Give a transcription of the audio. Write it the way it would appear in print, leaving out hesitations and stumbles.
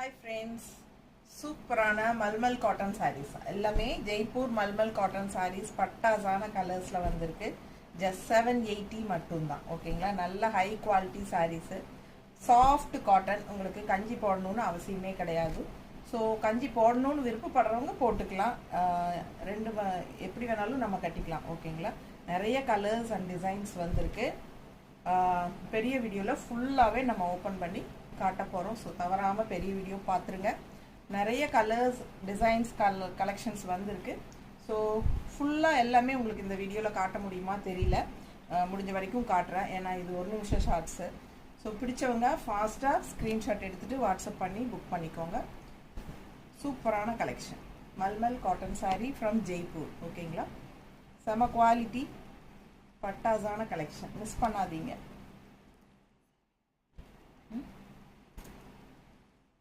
Hi friends, சூப்பரான mulmul cotton saris எல்லாமே Jaipur mulmul cotton saris பட்டாசான கலர்ஸில் வந்திருக்கு. ஜஸ்ட் 780 மட்டும்தான். ஓகேங்களா, நல்ல high quality saris, soft cotton. உங்களுக்கு கஞ்சி போடணும்னு அவசியமே கிடையாது. ஸோ கஞ்சி போடணும்னு விருப்பப்படுறவங்க போட்டுக்கலாம். எப்படி வேணாலும் நம்ம கட்டிக்கலாம். ஓகேங்களா, நிறைய கலர்ஸ் அண்ட் டிசைன்ஸ் வந்திருக்கு. பெரிய வீடியோவில் ஃபுல்லாகவே நம்ம ஓப்பன் பண்ணி காட்ட போகிறோம். ஸோ தவறாமல் பெரிய வீடியோ பார்த்துருங்க. நிறைய கலர்ஸ் டிசைன்ஸ் கலெக்ஷன்ஸ் வந்திருக்கு. ஸோ ஃபுல்லாக எல்லாமே உங்களுக்கு இந்த வீடியோவில் காட்ட முடியுமா தெரியல. முடிஞ்ச வரைக்கும் காட்டுறேன், ஏன்னா இது 1 நிமிஷம் ஷார்ட்ஸு. ஸோ பிடிச்சவங்க ஃபாஸ்ட்டாக ஸ்க்ரீன்ஷாட் எடுத்துகிட்டு வாட்ஸ்அப் பண்ணி புக் பண்ணிக்கோங்க. சூப்பரான collection mulmul cotton sari from Jaipur. ஓகேங்களா, செம குவாலிட்டி பட்டாசான கலெக்ஷன், மிஸ் பண்ணாதீங்க.